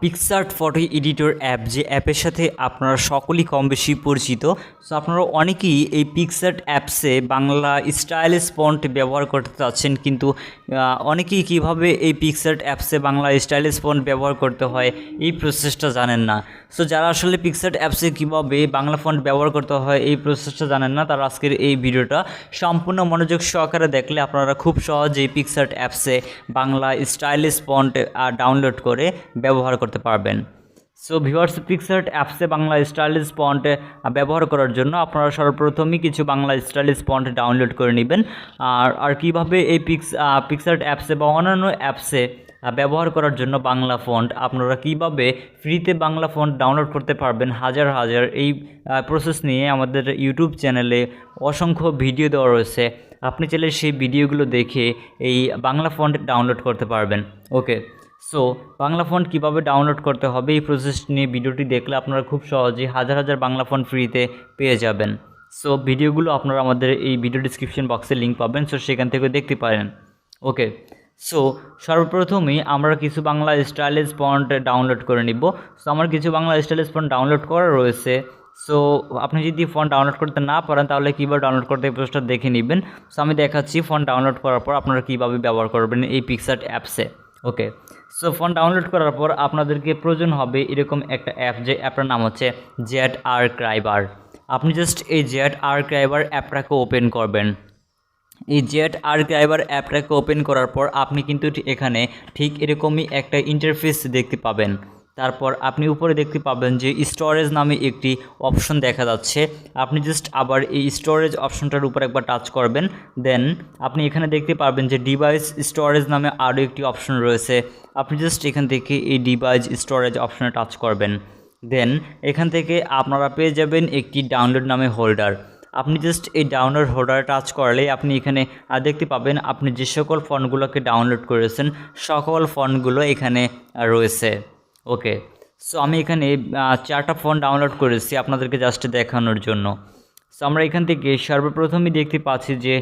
PicsArt photo editor app, যে অ্যাপের সাথে আপনারা সকলেই কম বেশি পরিচিত। সো আপনারা অনেকেই এই পিক্সার্ট অ্যাপসে বাংলা স্টাইলিশ ফন্ট ব্যবহার করতে চাচ্ছেন, কিন্তু অনেকেই কীভাবে এই পিক্সার্ট অ্যাপসে বাংলা স্টাইলিশ ফন্ট ব্যবহার করতে হয় এই প্রসেসটা জানেন না। সো যারা আসলে পিক্সার্ট অ্যাপসে কীভাবে বাংলা ফন্ট ব্যবহার করতে হয় এই প্রসেসটা জানেন না, তারা আজকের এই ভিডিওটা সম্পূর্ণ মনোযোগ সহকারে দেখলে আপনারা খুব সহজেই পিক্সার্ট অ্যাপসে বাংলা স্টাইলিশ ফন্ট ডাউনলোড করে ব্যবহার করতে পারবেন। সো ভিউয়ার্স, পিক্সার্ট অ্যাপসে বাংলা স্টাইলিশ ফন্ট ব্যবহার করার জন্য আপনারা সর্বপ্রথমই কিছু বাংলা স্টাইলিশ ফন্ট ডাউনলোড করে নেবেন। আর কীভাবে এই পিক্সার্ট অ্যাপসে বা অন্যান্য অ্যাপসে ব্যবহার করার জন্য বাংলা ফন্ট আপনারা কীভাবে ফ্রিতে বাংলা ফন্ট ডাউনলোড করতে পারবেন হাজার হাজার, এই প্রসেস নিয়ে আমাদের ইউটিউব চ্যানেলে অসংখ্য ভিডিও দেওয়া রয়েছে। আপনি চাইলে সেই ভিডিওগুলো দেখে এই বাংলা ফন্ট ডাউনলোড করতে পারবেন। ওকে, সো বাংলা ফন্ট কীভাবে ডাউনলোড করতে হবে এই প্রসেস নিয়ে ভিডিওটি দেখলে আপনারা খুব সহজেই হাজার হাজার বাংলা ফন্ট ফ্রিতে পেয়ে যাবেন। সো ভিডিওগুলো আপনারা আমাদের এই ভিডিও ডিসক্রিপশন বক্সে লিঙ্ক পাবেন, সো সেখান থেকে দেখতে পারেন। ওকে, সো সর্বপ্রথমেই আমরা কিছু বাংলা স্টাইলিশ ফন্ট ডাউনলোড করে নিব। সো আমার কিছু বাংলা স্টাইলিশ ফন্ট ডাউনলোড করা রয়েছে। সো আপনি যদি ফন্ট ডাউনলোড করতে না পারেন তাহলে কীভাবে ডাউনলোড করতে এই প্রসেসটা দেখে নেবেন। সো আমি দেখাচ্ছি ফন্ট ডাউনলোড করার পর আপনারা কীভাবে ব্যবহার করবেন এই পিক্সার্ট অ্যাপসে। ওকে, সো ফন্ট ডাউনলোড করার পর আপনাদেরকে প্রয়োজন হবে এরকম একটা অ্যাপ, যে অ্যাপটার নাম হচ্ছে জেড আর্কাইভার। আপনি জাস্ট এই জেড আর্কাইভার অ্যাপটাকে ওপেন করবেন। এই জেড আর্কাইভার অ্যাপটাকে ওপেন করার পর আপনি কিন্তু এখানে ঠিক এরকমই একটা ইন্টারফেস দেখতে পাবেন। তারপর আপনি উপরে দেখতে পাবেন যে স্টোরেজ নামে একটি অপশন দেখা যাচ্ছে। আপনি জাস্ট আবার এই স্টোরেজ অপশনটার উপর একবার টাচ করবেন। দেন আপনি এখানে দেখতে পারবেন যে ডিভাইস স্টোরেজ নামে আরও একটি অপশন রয়েছে। আপনি জাস্ট এখান থেকে এই ডিভাইস স্টোরেজ অপশনে টাচ করবেন। দেন এখান থেকে আপনারা পেয়ে যাবেন একটি ডাউনলোড নামে হোল্ডার। আপনি জাস্ট এই ডাউনলোড হোল্ডারে টাচ করলে আপনি এখানে দেখতে পাবেন আপনি যে সকল ফন্টগুলোকে ডাউনলোড করেছেন সকল ফন্টগুলো এখানে রয়েছে। ওকে, সো আমি এখানে 4টা ফন্ট ডাউনলোড করেছি আপনাদেরকে জাস্ট দেখানোর জন্য। সো আমরা এখান থেকে সর্বপ্রথমই দেখতে পাচ্ছি যে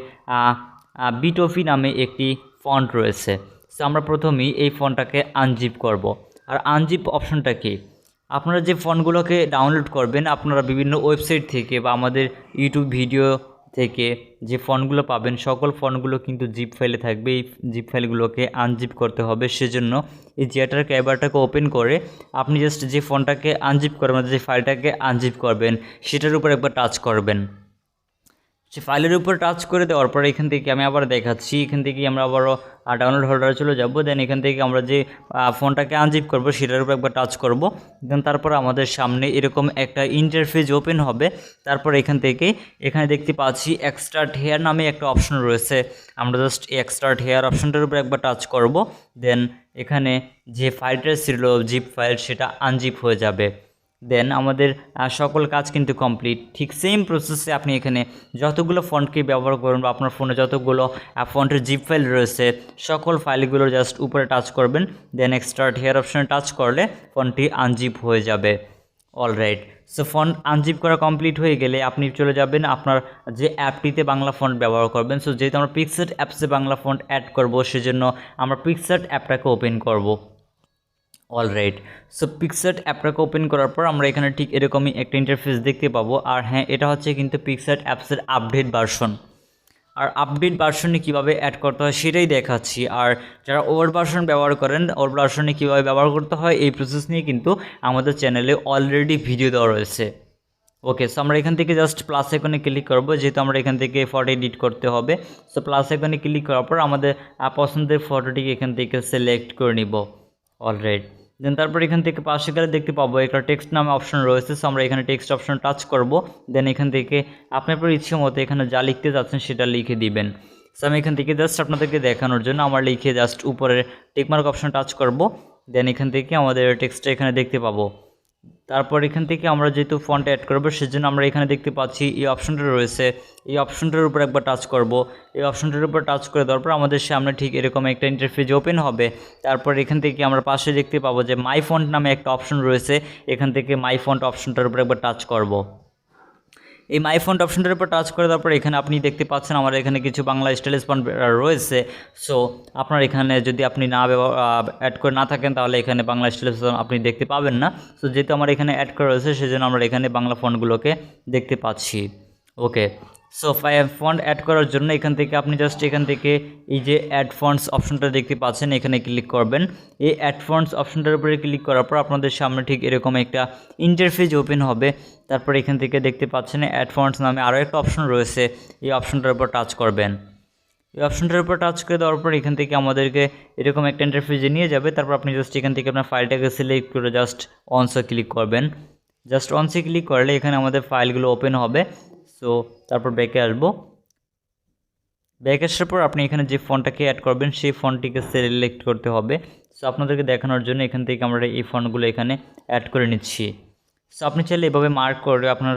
বিটফি নামে একটি ফন্ট রয়েছে। সো আমরা প্রথমেই এই ফন্টটাকে আনজিপ করব। আর আনজিপ অপশনটা কি? আপনারা যে ফন্টগুলোকে ডাউনলোড করবেন আপনারা বিভিন্ন ওয়েবসাইট থেকে বা আমাদের ইউটিউব ভিডিও থেকে যে ফন্টগুলো পাবেন সকল ফন্টগুলো কিন্তু জিপ ফাইলে থাকবে। এই জিপ ফাইলগুলোকে আনজিপ করতে হবে। সেজন্য এই জেড আর্কাইভারটাকে ওপেন করে আপনি জাস্ট যে ফন্টটাকে আনজিপ করবেন, যে ফাইলটাকে আনজিপ করবেন সেটার উপর একবার টাচ করবেন। সে ফাইলের উপর টাচ করে দেওয়ার পর এখান থেকে আমি আবার দেখাচ্ছি, এখান থেকে আমরা আবারও ডাউনলোড হোল্ডারে চলে যাব। দেন এখান থেকে আমরা যে ফোনটাকে আনজিপ করব সেটার উপর একবার টাচ করব। দেন তারপর আমাদের সামনে এরকম একটা ইন্টারফেস ওপেন হবে। তারপর এখানে দেখতে পাচ্ছি এক্সট্রাক্ট হেয়ার নামে একটা অপশন রয়েছে। আমরা জাস্ট এক্সট্রাক্ট হেয়ার অপশনটার উপর একবার টাচ করব। দেন এখানে যে ফাইলটা ছিল জিপ ফাইল সেটা আনজিপ হয়ে যাবে। দেন আমাদের সকল কাজ কিন্তু কমপ্লিট। ঠিক সেম প্রসেসে আপনি এখানে যতগুলো ফন্টকে ব্যবহার করবেন বা আপনার ফোনে যতগুলো ফন্টের জিপ ফাইল রয়েছে সকল ফাইলগুলো জাস্ট উপরে টাচ করবেন। দেন এক্সট্রাক্ট হেয়ার অপশনে টাচ করলে ফন্টটি আনজিপ হয়ে যাবে। অলরাইট, সো ফন্ট আনজিপ করা কমপ্লিট হয়ে গেলে আপনি চলে যাবেন আপনার যে অ্যাপটিতে বাংলা ফন্ট ব্যবহার করবেন। সো যেহেতু আমরা পিক্সার্ট অ্যাপসে বাংলা ফন্ট অ্যাড করব সেজন্য আমরা পিক্সার্ট অ্যাপটাকে ওপেন করব। অলরাইট, সো পিক্সার্ট অ্যাপটাকে ওপেন করার পর আমরা এখানে ঠিক এরকমই একটা ইন্টারফেস দেখতে পাবো। আর হ্যাঁ, এটা হচ্ছে কিন্তু পিক্সার্ট অ্যাপসের আপডেট ভার্সন। আর আপডেট ভার্সনে কীভাবে অ্যাড করতে হয় সেটাই দেখাচ্ছি। আর যারা ওল্ড ভার্সন ব্যবহার করেন ওল্ড ভার্সনে কীভাবে ব্যবহার করতে হয় এই প্রসেস নিয়ে কিন্তু আমাদের চ্যানেলে অলরেডি ভিডিও দেওয়া রয়েছে। ওকে, সো আমরা এখান থেকে জাস্ট প্লাস আইকনে ক্লিক করব, যেহেতু আমরা এখান থেকে ফটো এডিট করতে হবে। সো প্লাস আইকনে ক্লিক করার পর আমাদের পছন্দের ফটোটিকে এখান থেকে সিলেক্ট করে নিব। অলরাইট, দেন তারপর এখান থেকে পাশে গেলে দেখতে পাবো একটা টেক্সট নামে অপশন রয়েছে। সো আমরা এখানে টেক্সট অপশন টাচ করব। দেন এখান থেকে আপনার ইচ্ছে মতো এখানে যা লিখতে যাচ্ছেন সেটা লিখে দিবেন। সো আমি এখান থেকে জাস্ট আপনাদেরকে দেখানোর জন্য আমার লিখে জাস্ট উপরে টিকমার্ক অপশন টাচ করব। দেন এখান থেকে আমাদের টেক্সটটা এখানে দেখতে পাবো। তারপর এখান থেকে আমরা যেহেতু ফন্ট অ্যাড করবো সেজন্য আমরা এখানে দেখতে পাচ্ছি এই অপশনটা রয়েছে। এই অপশনটার উপর একবার টাচ করব। এই অপশনটার উপর টাচ করে দেওয়ার পর আমাদের সামনে ঠিক এরকম একটা ইন্টারফেস ওপেন হবে। তারপর এখান থেকে আমরা পাশে দেখতে পাবো যে মাই ফন্ট নামে একটা অপশন রয়েছে। এখান থেকে মাই ফন্ট অপশনটার উপর একবার টাচ করব। এই মাই ফন্ট অপশনটার উপর টাচ করে দেওয়ার পর এখানে আপনি দেখতে পাচ্ছেন আমার এখানে কিছু বাংলা স্টাইলিশ ফন্ট রয়েছে। সো আপনার এখানে যদি আপনি না অ্যাড করে না থাকেন তাহলে এখানে বাংলা স্টাইলিশ আপনি দেখতে পাবেন না। সো যেহেতু আমার এখানে অ্যাড করা রয়েছে সেজন্য আমরা এখানে বাংলা ফন্টগুলোকে দেখতে পাচ্ছি। ওকে, সো ফন্ট অ্যাড করার জন্য এখান থেকে আপনি জাস্ট এখান থেকে এই যে অ্যাড ফন্টস অপশনটা দেখতে পাচ্ছেন এখানে ক্লিক করবেন। এই অ্যাড ফন্টস অপশনটার উপরে ক্লিক করার পর আপনাদের সামনে ঠিক এরকম একটা ইন্টারফেস ওপেন হবে। তারপর এখান থেকে দেখতে পাচ্ছেন অ্যাড ফন্টস নামে আরও একটা অপশন রয়েছে, এই অপশনটার উপর টাচ করবেন। এই অপশনটার উপর টাচ করে দেওয়ার পর এখান থেকে আমাদেরকে এরকম একটা ইন্টারফেসে নিয়ে যাবে। তারপর আপনি জাস্ট এখান থেকে আপনার ফাইলটাকে সিলেক্ট করে জাস্ট অনসে ক্লিক করবেন। জাস্ট অনসে ক্লিক করলে এখানে আমাদের ফাইলগুলো ওপেন হবে। সো তারপর ব্যাকে আসবো। ব্যাকে আসার পর আপনি এখানে যে ফন্টটাকে অ্যাড করবেন সেই ফন্টটিকে সিলেক্ট করতে হবে। সো আপনাদেরকে দেখানোর জন্য এখান থেকে আমরা এই ফন্টগুলো এখানে অ্যাড করে নিচ্ছি। সো আপনি চাইলে এভাবে মার্ক করে আপনার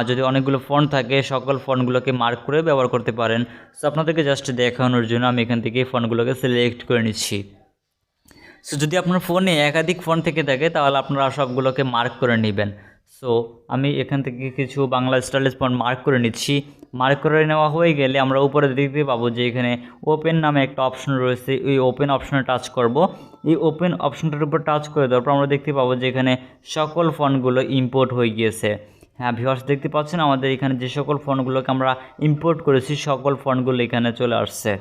যদি অনেকগুলো ফন্ট থাকে সকল ফন্টগুলোকে মার্ক করে ব্যবহার করতে পারেন। সো আপনাদেরকে জাস্ট দেখানোর জন্য আমি এখান থেকে এই ফন্টগুলোকে সিলেক্ট করে নিচ্ছি। সো যদি আপনার ফোনে একাধিক ফন্ট থেকে থাকে তাহলে আপনারা সবগুলোকে মার্ক করে নেবেন। সো আমি এখান থেকে কিছু বাংলা স্টাইলিশ ফন্ট মার্ক করে নিচ্ছি। মার্ক করে নেওয়া হয়ে গেলে আমরা উপরে দেখতে পাবো যে এখানে ওপেন নামে একটা অপশন রয়েছে, এই ওপেন অপশনে টাচ করব। এই ওপেন অপশনটার উপর টাচ করে দেওয়ার পর আমরা দেখতে পাবো যে এখানে সকল ফন্টগুলো ইম্পোর্ট হয়ে গিয়েছে। হ্যাঁ ভিউয়ার্স, দেখতে পাচ্ছেন আমাদের এখানে যে সকল ফন্টগুলোকে আমরা ইম্পোর্ট করেছি সকল ফন্টগুলো এখানে চলে আসছে।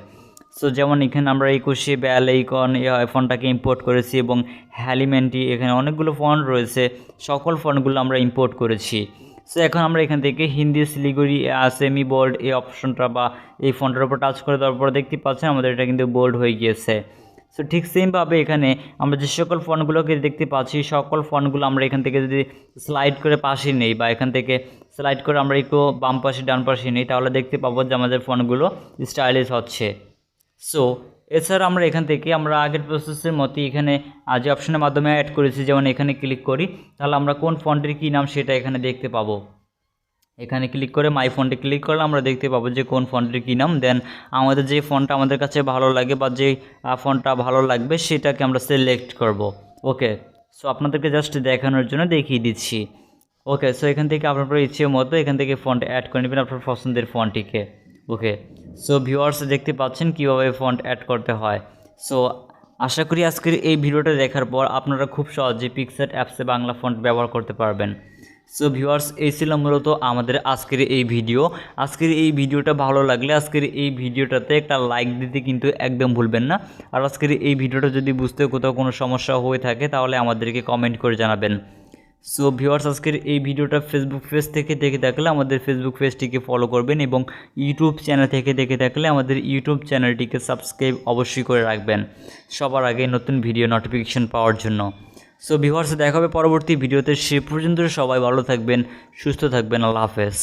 সো যেমন এখানে আমরা 21 ব্যাল এইকন এই ফন্টটাকে ইম্পোর্ট করেছি এবং হ্যালিমেন্টি এখানে অনেকগুলো ফন্ট রয়েছে, সকল ফন্টগুলো আমরা ইম্পোর্ট করেছি। সো এখন আমরা এখান থেকে হিন্দি শিলিগুড়ি সেমি বোল্ড এই অপশনটা বা এই ফন্টের উপর টাচ করে দেওয়ার পর দেখতে পাচ্ছেন আমাদের এটা কিন্তু বোল্ড হয়ে গিয়েছে। সো ঠিক সেমভাবে এখানে আমরা যে সকল ফন্টগুলোকে দেখতে পাচ্ছি সকল ফন্টগুলো আমরা এখান থেকে যদি স্লাইড করে পাশে নেই বা এখান থেকে স্লাইড করে আমরা একটু বাম পাশে ডান পাশে নেই তাহলে দেখতে পাবো যে আমাদের ফন্টগুলো স্টাইলিশ হচ্ছে। সো এছাড়া আমরা এখান থেকে আমরা আগের প্রসেসের মতোই এখানে যে অপশনের মাধ্যমে অ্যাড করেছি, যেমন এখানে ক্লিক করি তাহলে আমরা কোন ফন্টের কী নাম সেটা এখানে দেখতে পাবো। এখানে ক্লিক করে মাই ফন্টে ক্লিক করলে আমরা দেখতে পাবো যে কোন ফন্টের কী নাম। দেন আমাদের যে ফন্টটা আমাদের কাছে ভালো লাগে বা যে ফন্টটা ভালো লাগবে সেটাকে আমরা সিলেক্ট করব। ওকে, সো আপনাদেরকে জাস্ট দেখানোর জন্য দেখিয়ে দিচ্ছি। ওকে, সো এখান থেকে আপনার ইচ্ছে মতো এখান থেকে ফন্ট অ্যাড করে নেবেন আপনার পছন্দের ফন্টটিকে। ওকে, সো ভিউয়ার্স দেখতে পাচ্ছেন কীভাবে ফন্ট অ্যাড করতে হয়। সো আশা করি আজকের এই ভিডিওটা দেখার পর আপনারা খুব সহজে পিক্সার্ট অ্যাপসে বাংলা ফন্ট ব্যবহার করতে পারবেন। সো ভিউয়ার্স এই ছিল মূলত আমাদের আজকের এই ভিডিও। আজকের এই ভিডিওটা ভালো লাগলে আজকের এই ভিডিওটাতে একটা লাইক দিতে কিন্তু একদম ভুলবেন না। আর আজকের এই ভিডিওটা যদি বুঝতে কোথাও কোনো সমস্যা হয়ে থাকে তাহলে আমাদেরকে কমেন্ট করে জানাবেন। সো ভিউয়ার্স আজকের এই ভিডিওটা ফেসবুক পেজ থেকে দেখে থাকলে আমাদের ফেসবুক পেজটিকে ফলো করবেন এবং ইউটিউব চ্যানেল থেকে দেখে থাকলে আমাদের ইউটিউব চ্যানেলটিকে সাবস্ক্রাইব অবশ্যই করে রাখবেন সবার আগে নতুন ভিডিও নোটিফিকেশন পাওয়ার জন্য। সো ভিউয়ার্স দেখা হবে পরবর্তী ভিডিওতে, সে পর্যন্ত সবাই ভালো থাকবেন, সুস্থ থাকবেন, আল্লাহ হাফেজ।